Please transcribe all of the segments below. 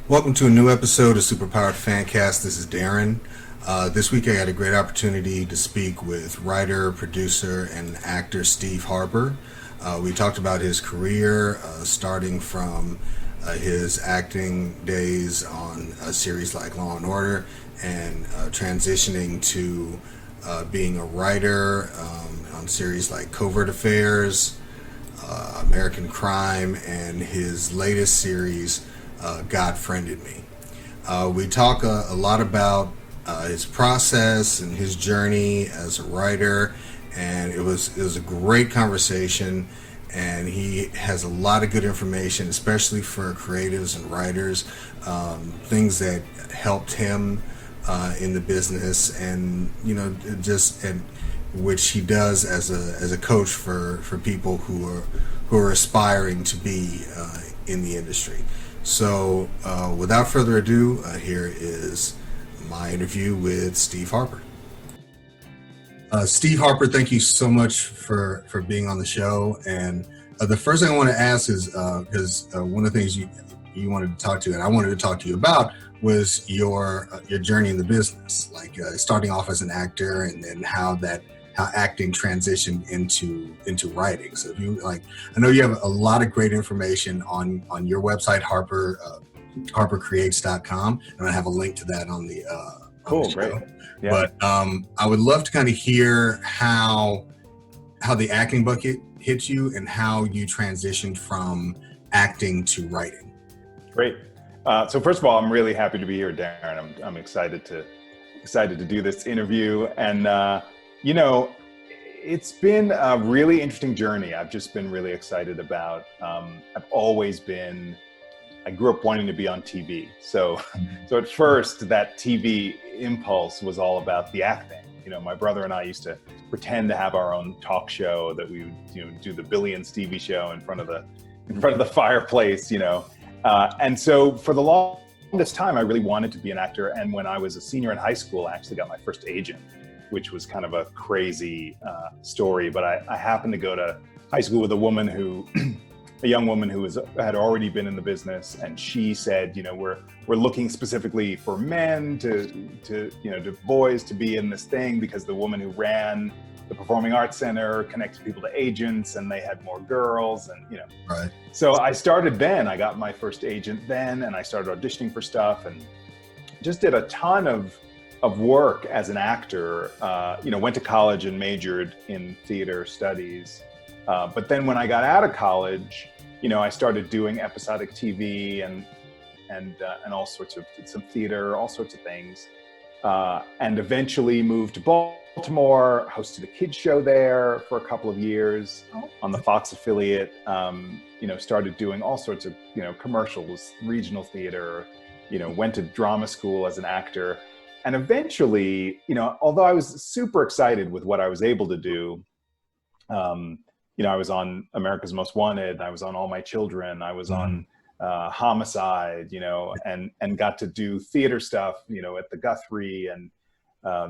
Welcome to a new episode of Superpowered Fancast. This is Darren. This week I had a great opportunity to speak with writer, producer, and actor Steve Harper. We talked about his career, starting from his acting days on a series like Law and Order, and transitioning to being a writer on series like Covert Affairs, American Crime, and his latest series, God Friended Me. We talk a lot about his process and his journey as a writer, and it was a great conversation. And he has a lot of good information, especially for creatives and writers, things that helped him in the business, and just and which he does as a coach for people who are aspiring to be in the industry. So, without further ado, here is my interview with Steve Harper. Steve Harper, thank you so much for being on the show. And the first thing I want to ask is because one of the things you wanted to talk to, and I wanted to talk to you about, was your journey in the business, like starting off as an actor, and then how acting transitioned into writing. So if you like, I know you have a lot of great information on your website, harpercreates.com, and I have a link to that on the Cool, great. Yeah. But I would love to kind of hear how the acting bucket hit you and how you transitioned from acting to writing. Great. So first of all, I'm really happy to be here, Darren. I'm excited to do this interview, and it's been a really interesting journey. I've just been really excited about. I grew up wanting to be on TV. So at first, that TV impulse was all about the acting. My brother and I used to pretend to have our own talk show that we would, do the Billy and Stevie show in front of the fireplace, and so for the longest time, I really wanted to be an actor. And when I was a senior in high school, I actually got my first agent, which was kind of a crazy story. But I happened to go to high school with a young woman who had already been in the business, and she said, we're looking specifically for men to boys to be in this thing, because the woman who ran the Performing Arts Center connected people to agents, and they had more girls, and Right. So I started then. I got my first agent then, and I started auditioning for stuff, and just did a ton of work as an actor. Went to college and majored in theater studies. But then when I got out of college, I started doing episodic TV and all sorts of some theater, all sorts of things, and eventually moved to Baltimore, hosted a kids show there for a couple of years on the Fox affiliate. Started doing all sorts of commercials, regional theater. Went to drama school as an actor, and eventually, although I was super excited with what I was able to do. I was on America's Most Wanted. I was on All My Children. I was on Homicide, and got to do theater stuff, at the Guthrie and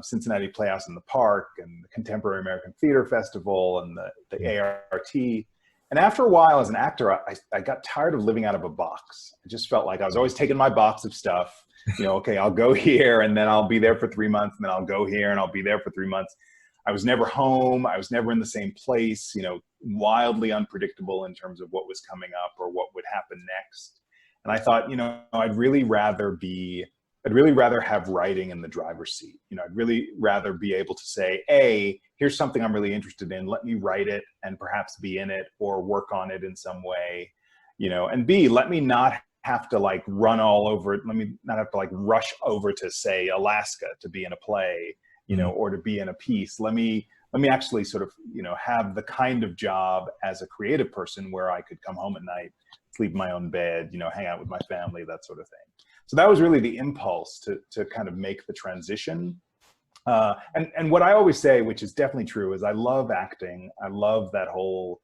Cincinnati Playhouse in the Park, and the Contemporary American Theater Festival, and the ART. And after a while as an actor, I got tired of living out of a box. I just felt like I was always taking my box of stuff. Okay, I'll go here, and then I'll be there for 3 months, and then I'll go here, and I'll be there for 3 months. I was never home. I was never in the same place, wildly unpredictable in terms of what was coming up or what would happen next. And I thought, I'd really rather have writing in the driver's seat. I'd really rather be able to say, A, here's something I'm really interested in. Let me write it and perhaps be in it or work on it in some way, and B, let me not have to run all over it. Let me not have to rush over to, say, Alaska to be in a play, or to be in a piece. Let me actually sort of, have the kind of job as a creative person where I could come home at night, sleep in my own bed, hang out with my family, that sort of thing. So that was really the impulse to kind of make the transition. And what I always say, which is definitely true, is I love acting. I love that whole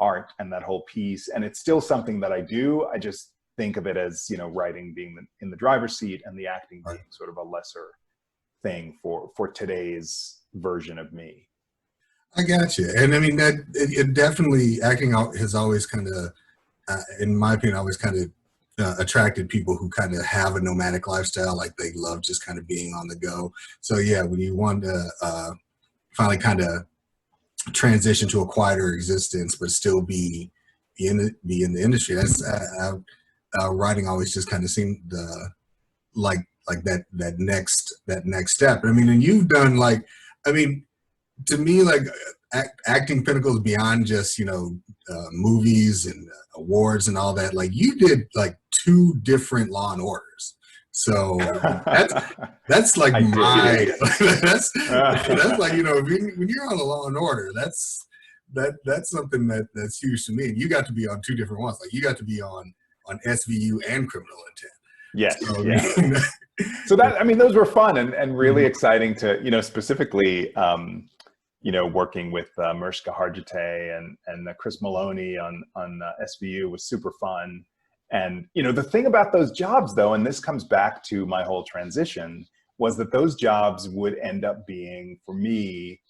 art and that whole piece. And it's still something that I do. I just think of it as, writing being in the driver's seat, and the acting being sort of a lesser thing for today's version of me. I got you. And I mean, it definitely, acting has always kind of, in my opinion, always kind of attracted people who kind of have a nomadic lifestyle, like they love just kind of being on the go. So yeah, when you want to finally kind of transition to a quieter existence, but still be in the industry, that's writing always just kind of seemed like that next step. I mean, and you've done like, I mean, to me, like acting pinnacles beyond just movies and awards and all that. Like you did like 2 different Law and Orders, so that's like my that's like when you're on a Law and Order, that's something that's huge to me. And you got to be on 2 different ones. Like you got to be on SVU and Criminal Intent. Yes. So, Yeah. So that, I mean, those were fun and really exciting to, specifically, working with Mariska Hargitay and Chris Maloney on SVU was super fun. And, the thing about those jobs though, and this comes back to my whole transition, was that those jobs would end up being, for me,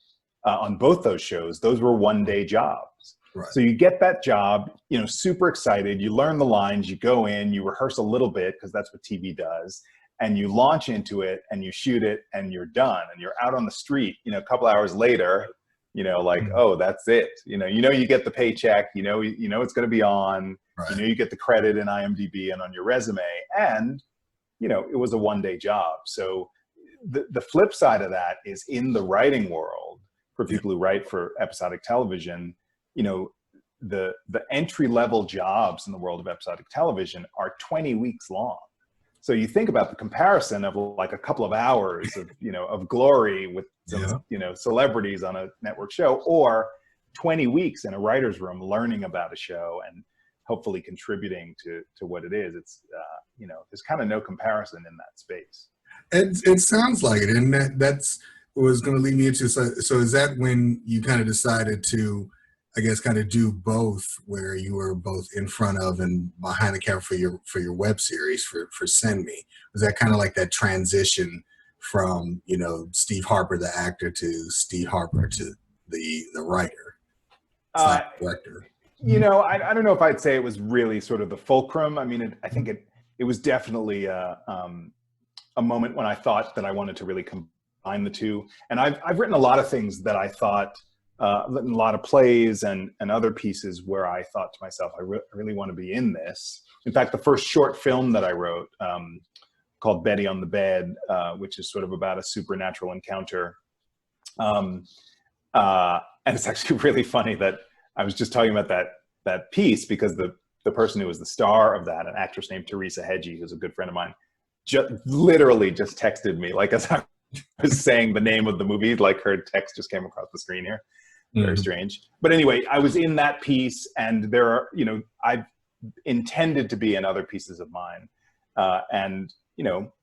on both those shows, those were one-day jobs. Right. So you get that job, super excited, you learn the lines, you go in, you rehearse a little bit because that's what TV does, and you launch into it and you shoot it and you're done and you're out on the street, a couple hours later, oh, that's it. You get the paycheck, it's going to be on, right. You get the credit in IMDb and on your resume, and, it was a one-day job. So the flip side of that is in the writing world, for people who write for episodic television, the entry-level jobs in the world of episodic television are 20 weeks long. So you think about the comparison of like a couple of hours of, of glory with some, celebrities on a network show, or 20 weeks in a writer's room learning about a show and hopefully contributing to what it is. It's, there's kind of no comparison in that space. It sounds like it. And that's was going to lead me into, so is that when you kind of decided to, I guess, kind of do both, where you were both in front of and behind the camera for your web series for Send Me? Was that kind of like that transition from, Steve Harper, the actor, to Steve Harper to the writer, director? I don't know if I'd say it was really sort of the fulcrum. I mean, I think it was definitely a moment when I thought that I wanted to really combine the two. And I've written a lot of things that I thought, written a lot of plays and other pieces where I thought to myself, I really want to be in this. In fact, the first short film that I wrote, called Betty on the Bed, which is sort of about a supernatural encounter. And it's actually really funny that I was just talking about that piece, because the person who was the star of that, an actress named Teresa Hedgie, who's a good friend of mine, literally just texted me, like as I was saying the name of the movie, like her text just came across the screen here. Very strange. But anyway, I was in that piece, and there are, I've intended to be in other pieces of mine. And,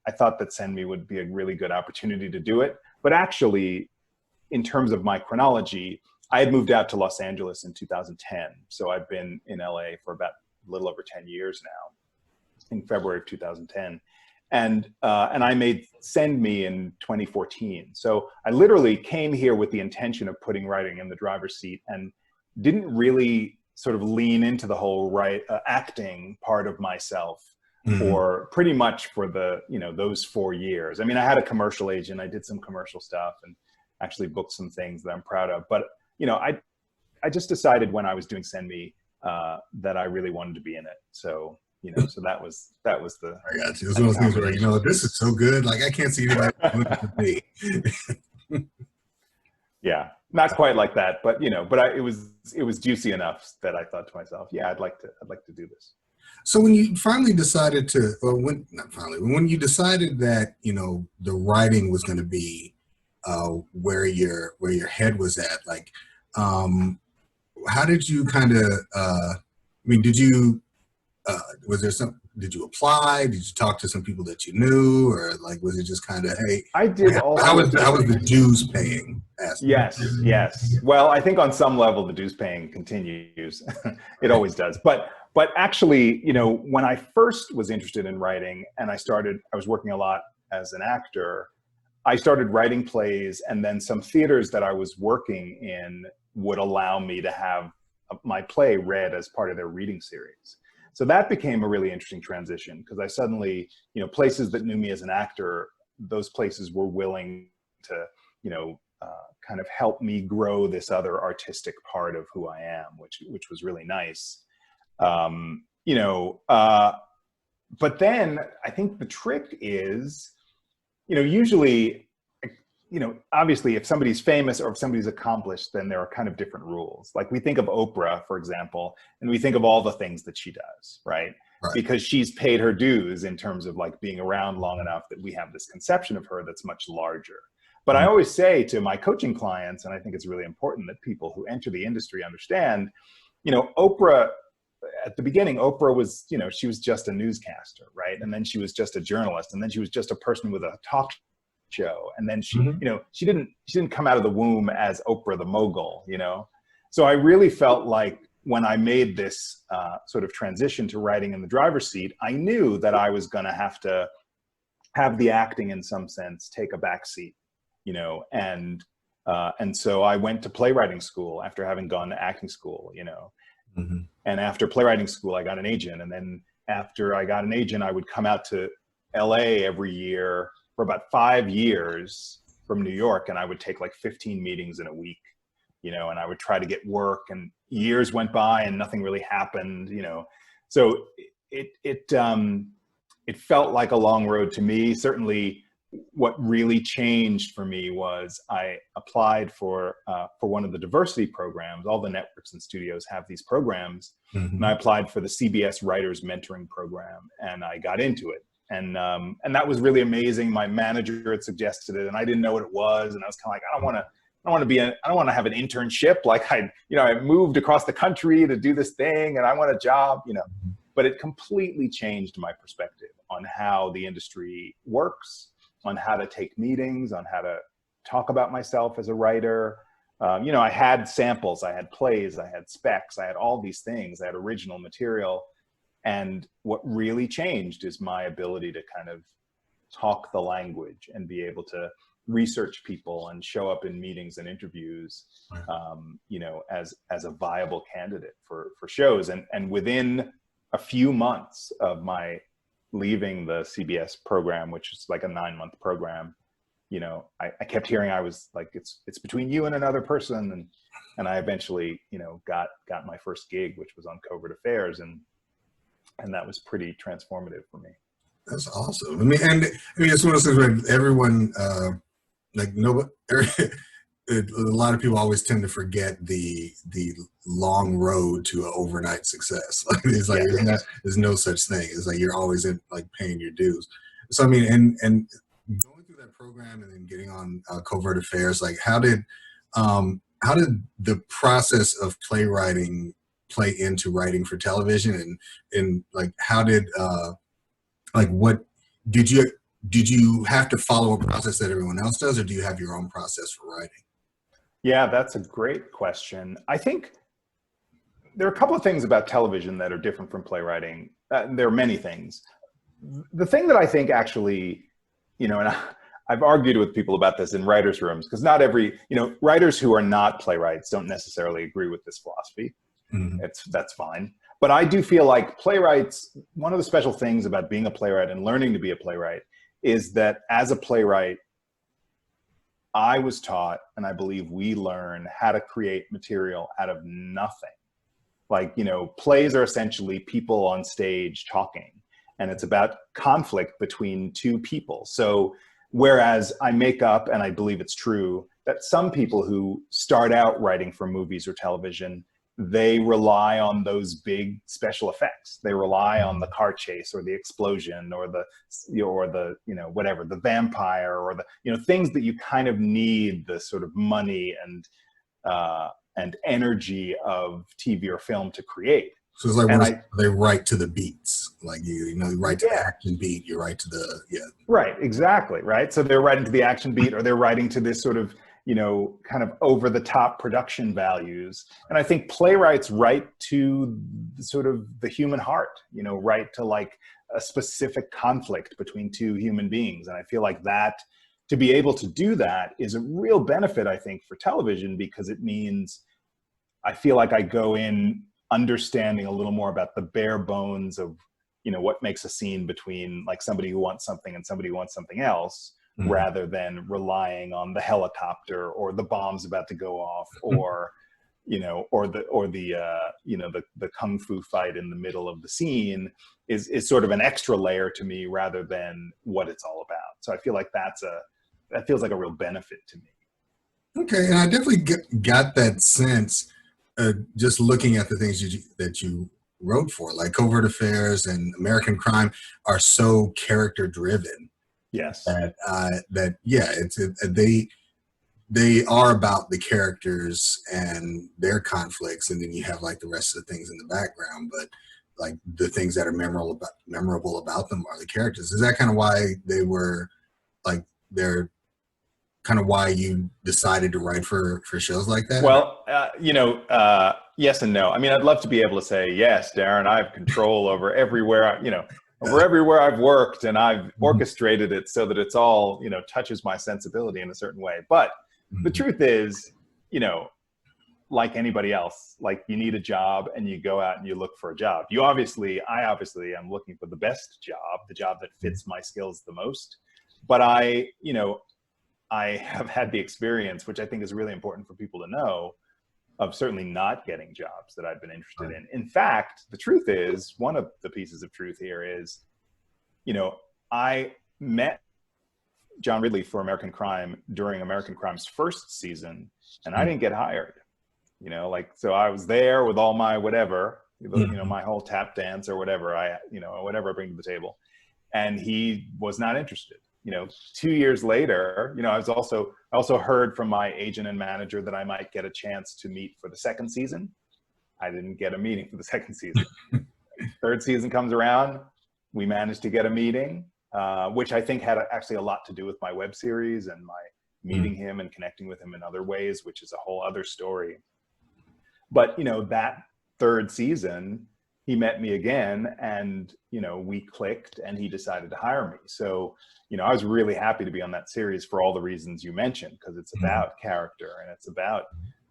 I thought that Send Me would be a really good opportunity to do it. But actually, in terms of my chronology, I had moved out to Los Angeles in 2010. So I've been in LA for about a little over 10 years now, in February of 2010. And I made Send Me in 2014. So I literally came here with the intention of putting writing in the driver's seat, and didn't really sort of lean into the whole acting part of myself for pretty much for the, those 4 years. I mean, I had a commercial agent, I did some commercial stuff and actually booked some things that I'm proud of. But, I just decided when I was doing Send Me that I really wanted to be in it. So, so that was the. I got you. It's one of those things where this is so good. Like I can't see anybody doing it for me. Yeah, not quite like that, but it was juicy enough that I thought to myself, yeah, I'd like to do this. So when you finally decided to, when you decided that the writing was going to be where your head was at, like, how did you kind of? I mean, did you? Did you apply? Did you talk to some people that you knew, or like was it just kind of, hey? I did. How was the dues paying aspect? Yes. Well, I think on some level the dues paying continues. It always does. But actually, when I first was interested in writing, and I was working a lot as an actor. I started writing plays, and then some theaters that I was working in would allow me to have my play read as part of their reading series. So that became a really interesting transition, because I suddenly, places that knew me as an actor, those places were willing to, kind of help me grow this other artistic part of who I am, which was really nice. But then I think the trick is, usually, obviously if somebody's famous or if somebody's accomplished, then there are kind of different rules. Like we think of Oprah, for example, and we think of all the things that she does, right? Because she's paid her dues in terms of like being around long enough that we have this conception of her that's much larger. But I always say to my coaching clients, and I think it's really important that people who enter the industry understand, Oprah, at the beginning, Oprah was, she was just a newscaster, right? And then she was just a journalist, and then she was just a person with a talk show. And then she, she didn't come out of the womb as Oprah the mogul, So I really felt like when I made this sort of transition to writing in the driver's seat, I knew that I was going to have the acting in some sense take a back seat, and so I went to playwriting school after having gone to acting school, And after playwriting school, I got an agent. And then after I got an agent, I would come out to LA every year for about 5 years from New York. And I would take like 15 meetings in a week, and I would try to get work, and years went by and nothing really happened, So it felt like a long road to me. Certainly what really changed for me was I applied for one of the diversity programs. All the networks and studios have these programs, and I applied for the CBS Writers Mentoring Program, and I got into it. And that was really amazing. My manager had suggested it, and I didn't know what it was, and I was kind of like, I don't want to have an internship. Like I moved across the country to do this thing, and I want a job, But it completely changed my perspective on how the industry works, on how to take meetings, on how to talk about myself as a writer. I had samples, I had plays, I had specs, I had all these things, I had original material. And what really changed is my ability to kind of talk the language and be able to research people and show up in meetings and interviews, as a viable candidate for shows. And within a few months of my leaving the CBS program, which is like a 9-month program, I kept hearing I was like, it's between you and another person. And I eventually, got my first gig, which was on Covert Affairs. And that was pretty transformative for me. That's awesome. I mean, it's one of those things where everyone, a lot of people always tend to forget the long road to an overnight success. Like it's like there's no such thing. It's like you're always in like paying your dues. So I mean, and going through that program and then getting on Covert Affairs, like how did the process of playwriting play into writing for television, and like how did what did you have to follow a process that everyone else does, or do you have your own process for writing? Yeah, that's a great question. I think there are a couple of things about television that are different from playwriting. There are many things. The thing that I think actually, and I've argued with people about this in writers' rooms, because not every, writers who are not playwrights don't necessarily agree with this philosophy. That's fine. But I do feel like playwrights, one of the special things about being a playwright and learning to be a playwright is that as a playwright, I was taught, and I believe we learn, how to create material out of nothing. Like, plays are essentially people on stage talking, and it's about conflict between two people. So whereas I make up, and I believe it's true, that some people who start out writing for movies or television, they rely on those big special effects. They rely on the car chase or the explosion or the whatever, the vampire or the, things that you kind of need the sort of money and energy of TV or film to create. So it's like they write to the beats, like you write to the action beat, you write to the, Right, exactly, right? So they're writing to the action beat, or they're writing to this sort of, kind of over the top production values. And I think playwrights write to sort of the human heart, write to like a specific conflict between two human beings. And I feel like that, to be able to do that is a real benefit, I think, for television, because it means I feel like I go in understanding a little more about the bare bones of, what makes a scene between like somebody who wants something and somebody who wants something else, rather than relying on the helicopter or the bombs about to go off, or the kung fu fight in the middle of the scene is sort of an extra layer to me rather than what it's all about. So I feel like that feels like a real benefit to me. Okay, and I definitely got that sense just looking at the things that you wrote for, like Covert Affairs and American Crime are so character driven. Yes. They are about the characters and their conflicts, and then you have like the rest of the things in the background. But like the things that are memorable about them are the characters. Is that kind of why they're kind of why you decided to write for shows like that? Well, yes and no. I mean, I'd love to be able to say, yes, Darren, I have control over everywhere, over everywhere I've worked, and I've orchestrated it so that it's all, touches my sensibility in a certain way. But the truth is, like anybody else, like you need a job and you go out and you look for a job. I obviously am looking for the best job, the job that fits my skills the most. But I have had the experience, which I think is really important for people to know, of certainly not getting jobs that I've been interested in. In fact, the truth is, one of the pieces of truth here is, I met John Ridley for American Crime during American Crime's first season, and I didn't get hired. So I was there with all my whatever, my whole tap dance or whatever whatever I bring to the table, and he was not interested. 2 years later, I also heard from my agent and manager that I might get a chance to meet for the second season. I didn't get a meeting for the second season. Third season comes around, we managed to get a meeting, which I think had actually a lot to do with my web series and my meeting him and connecting with him in other ways, which is a whole other story. But, that third season, he met me again, and, we clicked, and he decided to hire me. So, I was really happy to be on that series for all the reasons you mentioned, because it's about character, and it's about,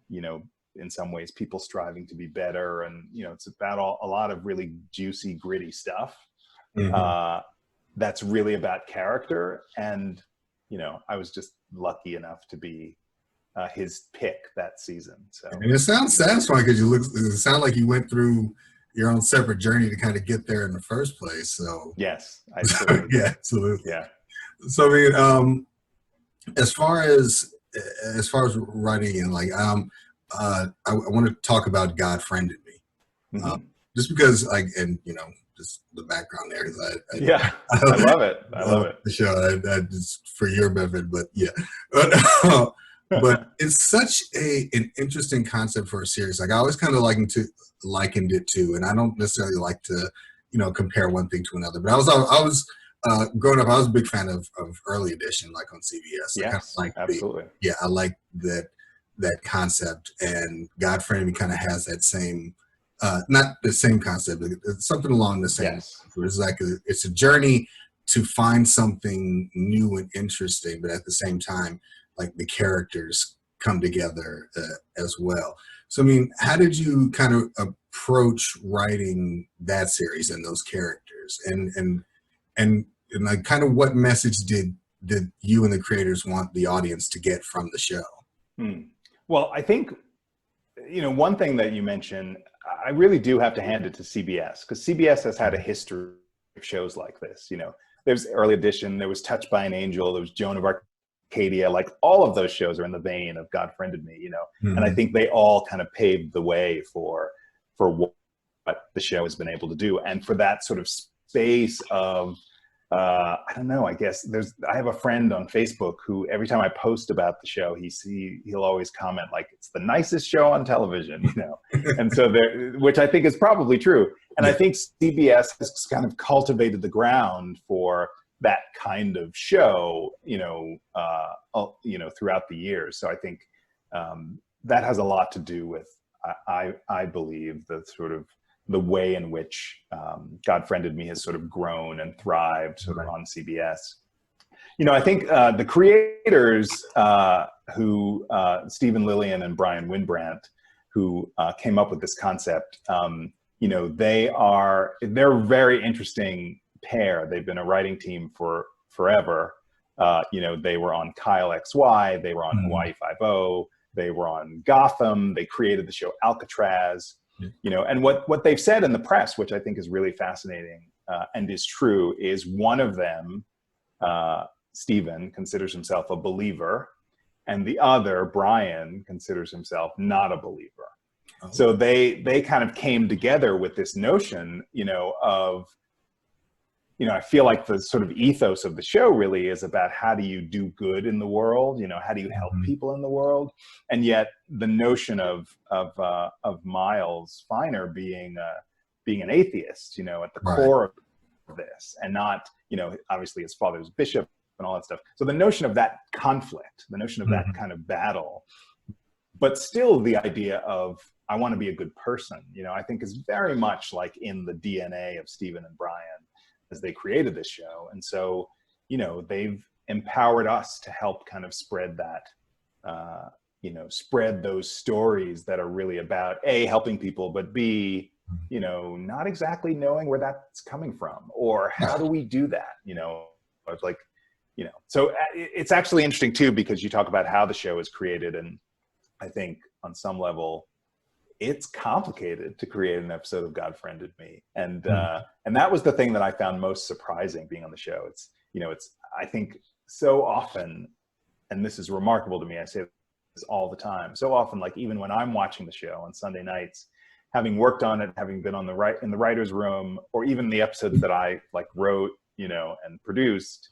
in some ways, people striving to be better. And, it's about a lot of really juicy, gritty stuff that's really about character. And, I was just lucky enough to be his pick that season. So, and it sounds satisfying because it sounds like you went through your own separate journey to kind of get there in the first place. So yes, yeah, absolutely. Yeah. So I mean, as far as writing, and like I want to talk about God Friended Me, just because just the background there, because I love it. I love it. The show, just for your benefit, but yeah. But it's such an interesting concept for a series. Like I always kind of likened it to, and I don't necessarily like to, compare one thing to another. But I was growing up, I was a big fan of Early Edition, like on CBS. Yes, absolutely. I like that concept, and God Friended Me kind of has that same, not the same concept, but it's something along the same. Yes. It's like it's a journey to find something new and interesting, but at the same time, like the characters come together as well. So, I mean, how did you kind of approach writing that series and those characters, and like kind of what message did you and the creators want the audience to get from the show? Well, I think, one thing that you mentioned, I really do have to hand it to CBS, because CBS has had a history of shows like this. There's Early Edition, there was Touched by an Angel, there was Joan of Arcadia, like all of those shows are in the vein of God Friended Me, and I think they all kind of paved the way for what the show has been able to do. And for that sort of space of, I don't know, I guess I have a friend on Facebook who every time I post about the show, he'll always comment like, it's the nicest show on television, and so which I think is probably true. And I think CBS has kind of cultivated the ground for that kind of show, throughout the years. So I think that has a lot to do with, I believe, the sort of the way in which God Friended Me has sort of grown and thrived sort of on CBS. I think the creators who Stephen Lillian and Brian Winbrandt, who came up with this concept. You know, they're a very interesting pair. They've been a writing team for forever. You know, they were on Kyle XY, they were on Hawaii Five-0, they were on Gotham, they created the show Alcatraz. You know, and what they've said in the press, which I think is really fascinating and is true, is one of them, Steven, considers himself a believer, and the other, Brian, considers himself not a believer. So they kind of came together with this notion, you know, of, you know, I feel like the sort of ethos of the show really is about how do you do good in the world, you know, how do you help people in the world, and yet the notion of Miles Finer being an atheist, you know, at the core of this, and not, you know, obviously his father's bishop and all that stuff. So the notion of that conflict, the notion of that kind of battle, but still the idea of I want to be a good person, you know, I think is very much like in the DNA of Steven and Brian as they created this show. And so, you know, they've empowered us to help kind of spread that, you know, spread those stories that are really about A, helping people, but B, you know, not exactly knowing where that's coming from, or how do we do that, you know, it's like, you know, so it's actually interesting too, because you talk about how the show is created, and I think on some level it's complicated to create an episode of God Friended Me. And that was the thing that I found most surprising being on the show. It's, you know, it's, I think so often, and this is remarkable to me, I say this all the time, so often, like even when I'm watching the show on Sunday nights, having worked on it, having been on in the writer's room, or even the episodes that I like wrote, you know, and produced,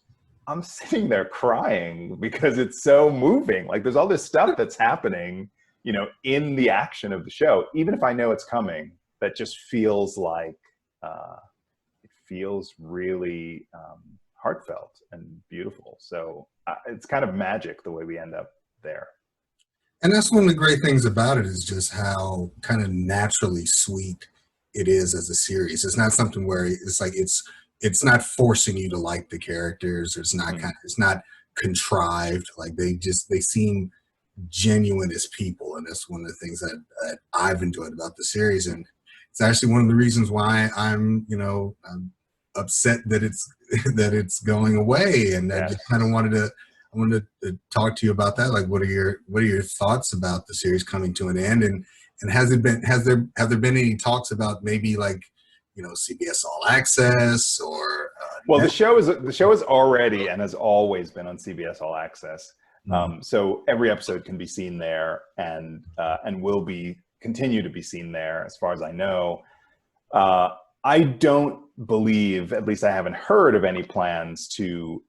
I'm sitting there crying because it's so moving. Like there's all this stuff that's happening, you know, in the action of the show, even if I know it's coming, that just feels like, it feels really heartfelt and beautiful. So it's kind of magic the way we end up there. And that's one of the great things about it, is just how kind of naturally sweet it is as a series. It's not something where it's like, it's not forcing you to like the characters. It's not it's not contrived. Like they seem genuine as people, and that's one of the things that I've enjoyed about the series. And it's actually one of the reasons why I'm upset that it's going away. And I just kind of wanted to talk to you about that. Like, what are your thoughts about the series coming to an end? And have there been any talks about maybe, like, you know, CBS All Access or well, the show is already and has always been on CBS All Access. So every episode can be seen there, and will continue to be seen there, as far as I know. I don't believe, at least I haven't heard of any plans to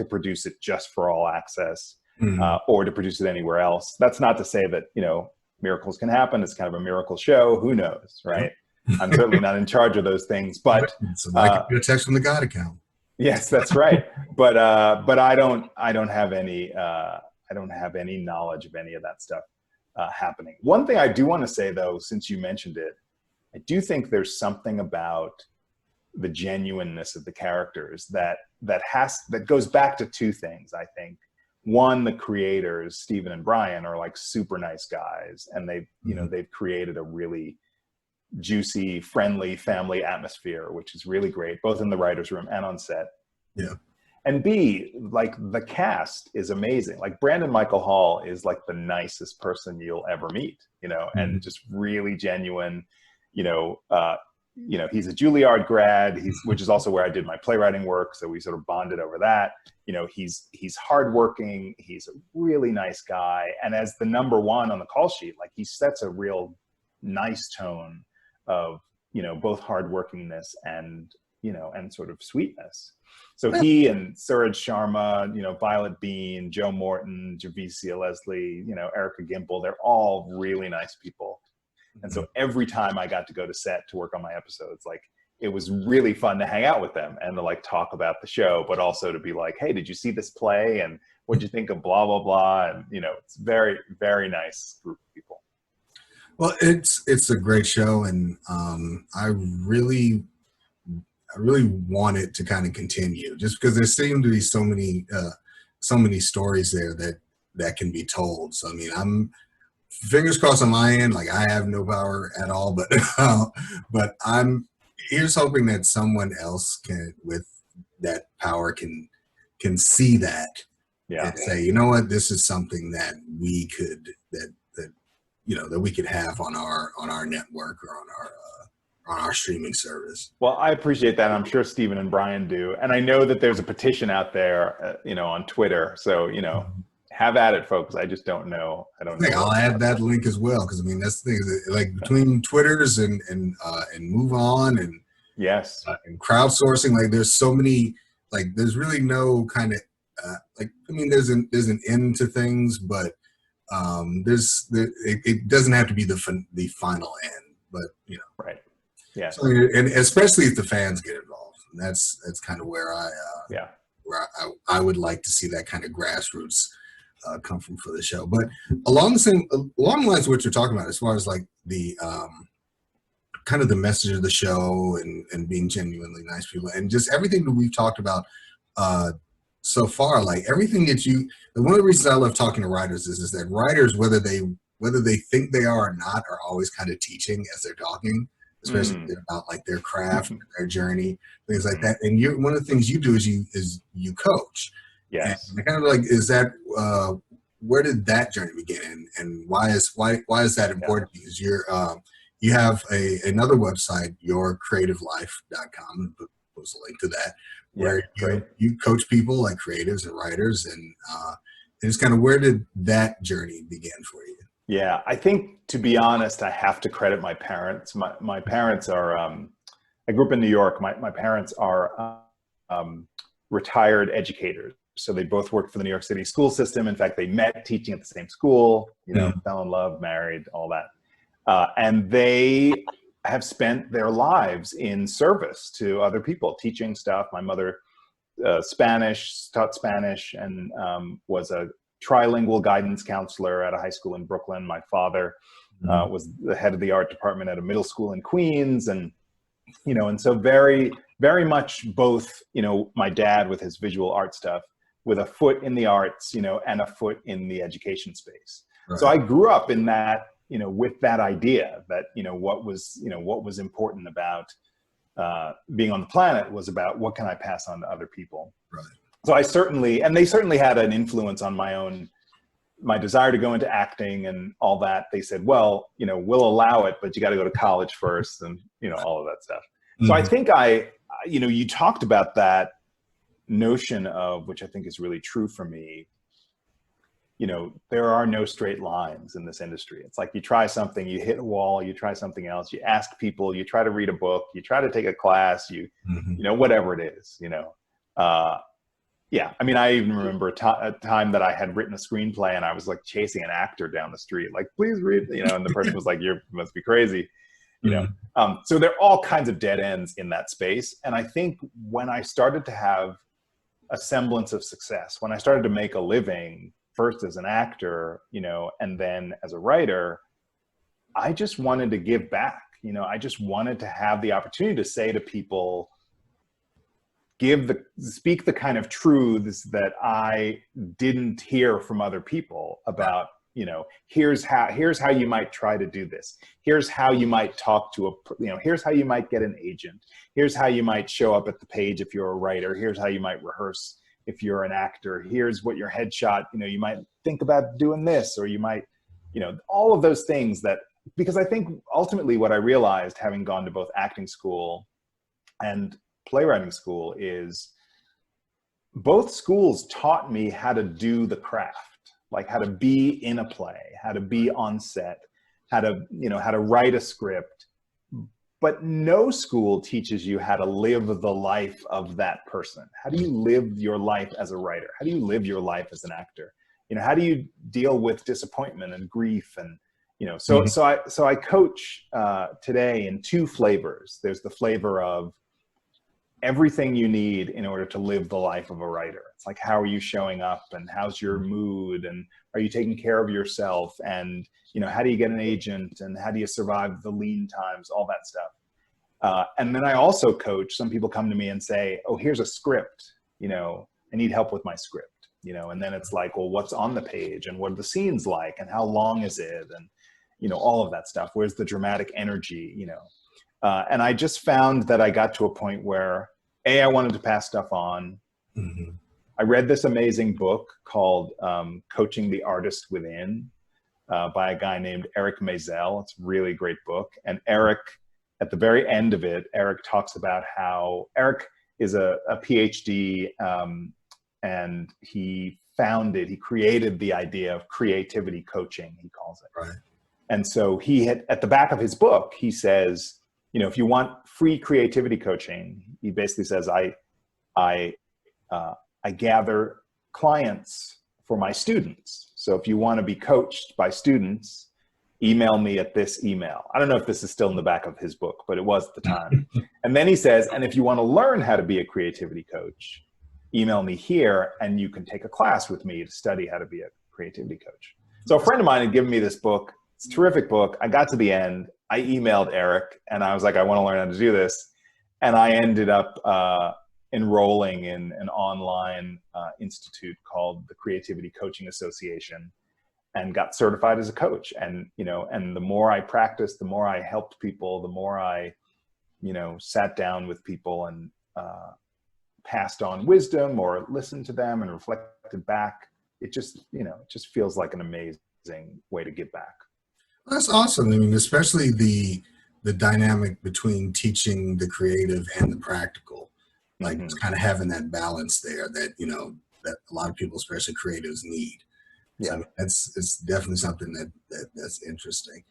produce it just for All Access, or to produce it anywhere else. That's not to say that, you know, miracles can happen. It's kind of a miracle show. Who knows, right? I'm certainly not in charge of those things. But somebody can get a text from the God account. Yes, that's right. But I don't have any knowledge of any of that stuff happening. One thing I do want to say, though, since you mentioned it, I do think there's something about the genuineness of the characters that goes back to two things. I think one, the creators, Steven and Brian, are like super nice guys, and they've created a really juicy, friendly family atmosphere, which is really great, both in the writer's room and on set. Yeah. And B, like the cast is amazing. Like Brandon Michael Hall is like the nicest person you'll ever meet, you know, and just really genuine, you know, he's a Juilliard grad, which is also where I did my playwriting work. So we sort of bonded over that. You know, he's hardworking. He's a really nice guy. And as the number one on the call sheet, like he sets a real nice tone of, you know, both hardworkingness and, you know, and sort of sweetness. So he and Suraj Sharma, you know, Violet Bean, Joe Morton, Javicia Leslie, you know, Erica Gimple, they're all really nice people. And so every time I got to go to set to work on my episodes, like it was really fun to hang out with them and to like talk about the show, but also to be like, hey, did you see this play? And what'd you think of blah, blah, blah? And, you know, it's very, very nice group of people. Well, it's a great show, and I really want it to kind of continue, just because there seem to be so many stories there that can be told. So I mean, fingers crossed on my end. Like I have no power at all, but but I'm here's hoping that someone else can, with that power, can see that Yeah. and say, you know what, this is something that we could that that we could have on our network or on our streaming service. Well, I appreciate that. I'm sure Stephen and Brian do. And I know that there's a petition out there, on Twitter. So, have at it, folks. I just don't know. I don't know. I'll add that link as well, because I mean that's the thing. Like between Twitters and Move On and yes, and crowdsourcing, like there's so many. Like there's really no kind of there's an end to things, but it doesn't have to be the final end, but right. Yeah. So, and especially if the fans get involved, and that's kind of where I would like to see that kind of grassroots come from for the show. But along the lines of what you're talking about, as far as like the kind of the message of the show and being genuinely nice people and just everything that we've talked about so far, like everything that one of the reasons I love talking to writers is that writers, whether they think they are or not, are always kind of teaching as they're talking, especially about like their craft, their journey, things like that. And one of the things you do is you coach. Yes. And kind of like, is that where did that journey begin, and why is that important? Because you have another website, yourcreativelife.com. Post a link to that, where you coach people like creatives and writers, and it's kind of, where did that journey begin for you? Yeah, I think, to be honest, I have to credit my parents. My parents are, I grew up in New York. My parents are retired educators. So they both worked for the New York City school system. In fact, they met teaching at the same school, fell in love, married, all that. And they have spent their lives in service to other people, teaching stuff. My mother taught Spanish and was a trilingual guidance counselor at a high school in Brooklyn. My father was the head of the art department at a middle school in Queens. And so very, very much both, my dad with his visual art stuff, with a foot in the arts, and a foot in the education space. Right. So I grew up in that, with that idea that, what was important about being on the planet was about what can I pass on to other people. Right. So they certainly had an influence on my desire to go into acting and all that. They said, well, we'll allow it, but you got to go to college first, and, all of that stuff. Mm-hmm. So I think you talked about that notion of, which I think is really true for me, there are no straight lines in this industry. It's like you try something, you hit a wall, you try something else, you ask people, you try to read a book, you try to take a class, whatever it is, yeah. I mean, I even remember a time that I had written a screenplay and I was like chasing an actor down the street, like, please read, and the person was like, you must be crazy, so there are all kinds of dead ends in that space. And I think when I started to have a semblance of success, when I started to make a living, first as an actor, and then as a writer, I just wanted to give back. I just wanted to have the opportunity to say to people, speak the kind of truths that I didn't hear from other people about, here's how you might try to do this. Here's how you might talk to here's how you might get an agent. Here's how you might show up at the page if you're a writer. Here's how you might rehearse if you're an actor. Here's what your headshot, you might think about doing this, or you might, all of those things because I think ultimately what I realized, having gone to both acting school and playwriting school, is both schools taught me how to do the craft, like how to be in a play, how to be on set, how to write a script. But no school teaches you how to live the life of that person. How do you live your life as a writer? How do you live your life as an actor? How do you deal with disappointment and grief? And, so I coach today in two flavors. There's the flavor of everything you need in order to live the life of a writer. It's like, how are you showing up, and how's your mood, and are you taking care of yourself, and how do you get an agent, and how do you survive the lean times, all that stuff. And then I also coach, some people come to me and say, oh, here's a script, I need help with my script. you know, and then it's like, well, what's on the page and what are the scenes like and how long is it? And, you know, all of that stuff. Where's the dramatic energy, you know? And I just found that I got to a point where I wanted to pass stuff on. Mm-hmm. I read this amazing book called Coaching the Artist Within by a guy named Eric Maisel. It's a really great book. And Eric, at the very end of it, Eric talks about how Eric is a PhD, and he created the idea of creativity coaching, he calls it. Right. And so he had, at the back of his book, he says, you know, if you want free creativity coaching, he basically says, I gather clients for my students. So if you want to be coached by students, email me at this email. I don't know if this is still in the back of his book, but it was at the time. And then he says, and if you want to learn how to be a creativity coach, email me here and you can take a class with me to study how to be a creativity coach. So a friend of mine had given me this book. It's a terrific book. I got to the end. I emailed Eric and I was like, I want to learn how to do this. And I ended up enrolling in an online institute called the Creativity Coaching Association and got certified as a coach. And, you know, and the more I practiced, the more I helped people, the more I, you know, sat down with people and passed on wisdom or listened to them and reflected back. It just, you know, it just feels like an amazing way to give back. That's awesome. I mean, especially the dynamic between teaching the creative and the practical, like Mm-hmm. it's kind of having that balance there that, you know, that a lot of people, especially creatives, need. So, Yeah. I mean, it's definitely something that's interesting.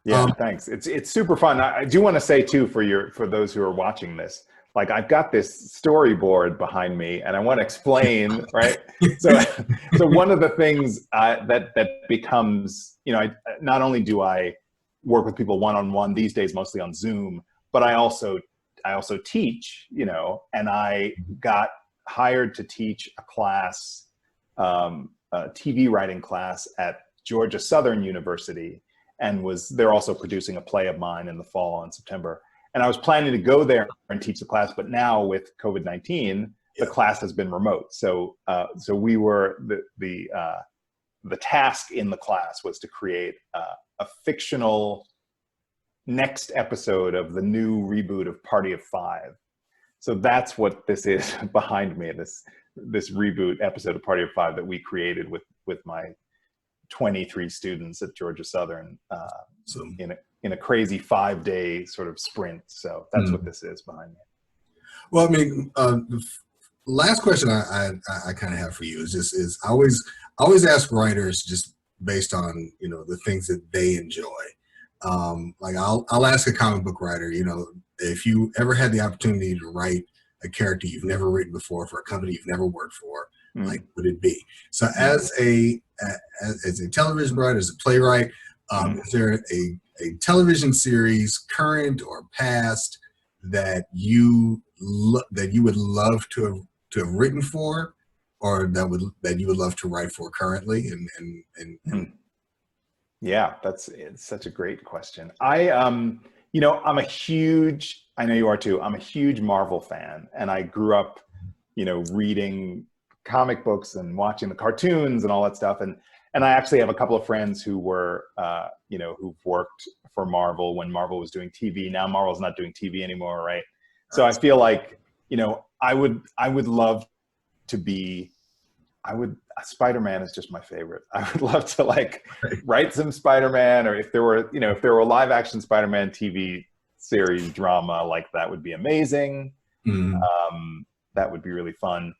Yeah, thanks. It's super fun. I do want to say too, for those who are watching this, like I've got this storyboard behind me and I want to explain, right? So one of the things that becomes, you know, not only do I work with people one-on-one these days, mostly on Zoom, but I also teach, you know, and I got hired to teach a class, a TV writing class at Georgia Southern University, and they're also producing a play of mine in the fall in September. And I was planning to go there and teach the class, but now with COVID-19, the class has been remote. So we were the task in the class was to create a fictional next episode of the new reboot of Party of Five. So that's what this is behind me. This reboot episode of Party of Five that we created with my 23 students at Georgia Southern in a crazy 5-day sort of sprint. So that's what this is behind me. Well, I mean, the last question I kind of have for you is I always ask writers just based on, you know, the things that they enjoy. Like I'll ask a comic book writer, you know, if you ever had the opportunity to write a character you've never written before for a company you've never worked for, like would it be? So as a television writer, as a playwright, is there a television series, current or past, that you would love to have written for, or that you would love to write for currently? And Yeah, it's such a great question. You know, I know you are too, I'm a huge Marvel fan, and I grew up, you know, reading comic books and watching the cartoons and all that stuff. And I actually have a couple of friends who were, you know, who've worked for Marvel when Marvel was doing TV. Now Marvel's not doing TV anymore, right? So I feel like, you know, I would love to be, Spider-Man is just my favorite. I would love to like write some Spider-Man, or if there were a live action Spider-Man TV series drama, like that would be amazing. That would be really fun.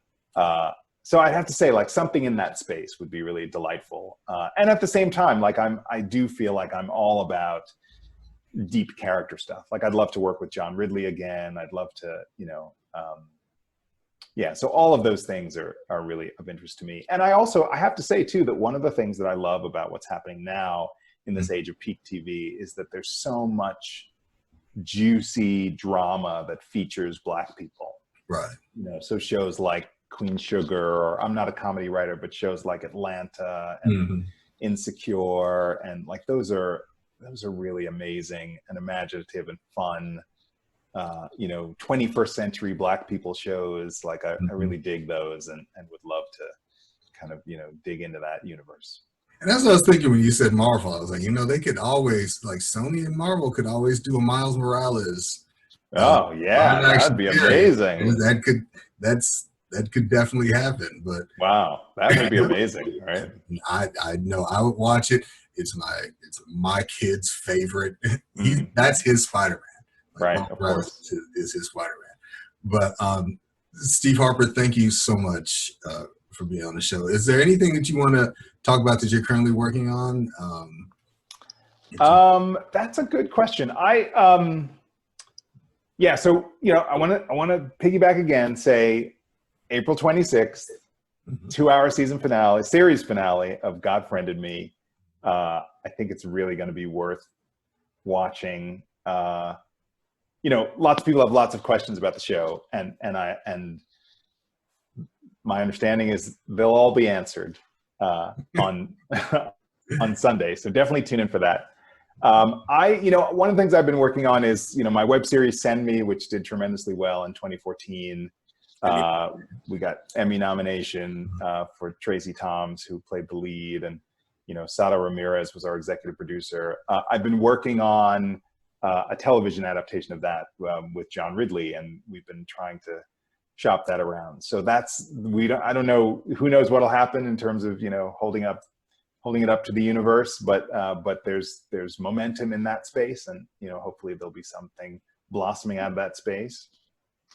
So I'd have to say like something in that space would be really delightful. And at the same time, like I do feel like I'm all about deep character stuff. Like I'd love to work with John Ridley again. I'd love to, you know, yeah, so all of those things are really of interest to me. And I have to say too, that one of the things that I love about what's happening now in this age of peak TV is that there's so much juicy drama that features Black people. right. You know, so shows like Queen Sugar, or I'm not a comedy writer, but shows like Atlanta and Insecure, and like those are really amazing and imaginative and fun. You know, 21st century Black people shows, like I really dig those, and would love to kind of, dig into that universe. And that's what I was thinking when you said Marvel. I was like, they could always, like Sony and Marvel could always do a Miles Morales. Oh yeah, that'd be amazing. That could definitely happen. But wow, that would be amazing, right? I know I would watch it. It's my kid's favorite. That's his Spider-Man. Right, of course, is his Spider-Man. But Steve Harper, thank you so much for being on the show. Is there anything that you want to talk about that you're currently working on? That's a good question. So I want to piggyback again. Say April 26th, 2-hour series finale of God Friended Me. I think it's really going to be worth watching. Lots of people have lots of questions about the show, and my understanding is they'll all be answered on on Sunday. So definitely tune in for that. One of the things I've been working on is, my web series Send Me, which did tremendously well in 2014. We got Emmy nomination for Tracy Toms, who played the lead, and Sada Ramirez was our executive producer. I've been working on a television adaptation of that with John Ridley, and we've been trying to shop that around. So I don't know, who knows what'll happen in terms of holding it up to the universe, but there's momentum in that space, and hopefully there'll be something blossoming out of that space,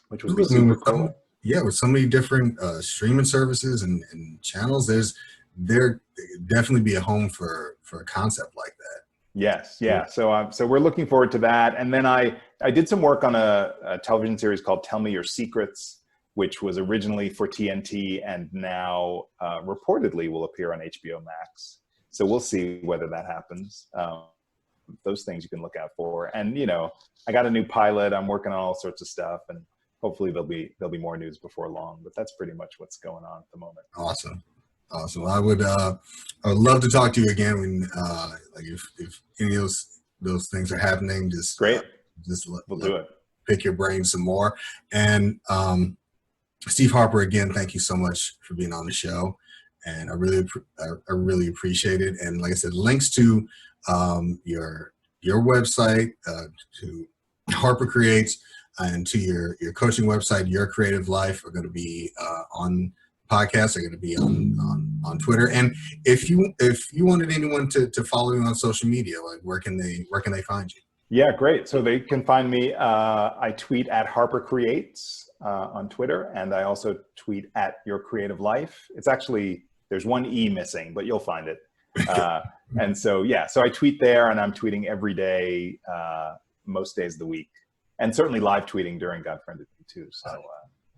which would be super cool. Yeah, with so many different streaming services and channels, there definitely be a home for a concept like that. Yes, yeah. So we're looking forward to that. And then I did some work on a television series called Tell Me Your Secrets, which was originally for TNT and now reportedly will appear on HBO Max. So we'll see whether that happens. Those things you can look out for. And I got a new pilot. I'm working on all sorts of stuff, and hopefully there'll be more news before long. But that's pretty much what's going on at the moment. Awesome. I would love to talk to you again when if any of those things are happening. Just great. We'll do it. Pick your brain some more. And Steve Harper, again, thank you so much for being on the show, and I really appreciate it. And like I said, links to your website, to Harper Creates, and to your coaching website, Your Creative Life, are going to be on podcasts, are going to be on Twitter. And if you wanted anyone to follow you on social media, like where can they find you? Yeah, great. So they can find me. I tweet at Harper Creates on Twitter, and I also tweet at Your Creative Life. It's actually, there's one E missing, but you'll find it. And so I tweet there, and I'm tweeting every day, most days of the week, and certainly live tweeting during God Friended Me too. So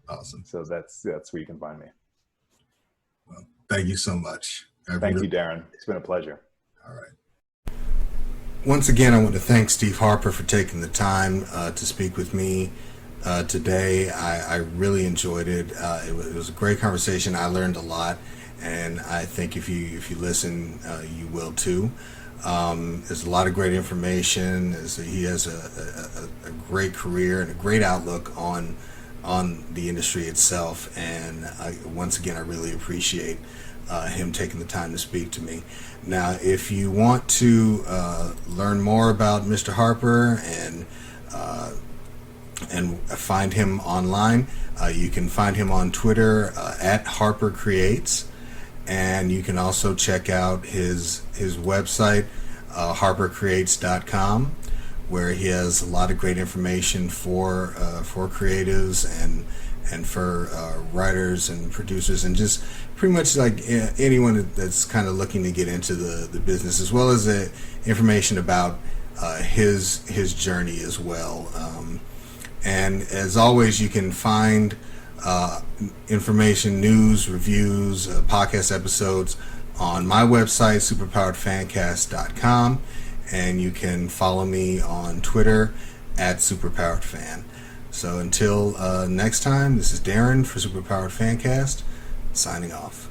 awesome. So that's where you can find me. Well, thank you so much. Thank you, Darren. It's been a pleasure. All right. Once again, I want to thank Steve Harper for taking the time to speak with me today. I really enjoyed it. It was a great conversation. I learned a lot, and I think if you listen, you will too. There's a lot of great information. He has a great career and a great outlook on the industry itself, and once again, I really appreciate him taking the time to speak to me. Now, if you want to learn more about Mr. Harper and find him online, you can find him on Twitter at Harper Creates, and you can also check out his website, harpercreates.com, where he has a lot of great information for creatives and for writers and producers, and just pretty much like anyone that's kind of looking to get into the business, as well as the information about his journey as well. And as always, you can find information, news, reviews, podcast episodes on my website, superpoweredfancast.com, and you can follow me on Twitter at superpoweredfan. So until next time, this is Darren for Superpowered Fancast, signing off.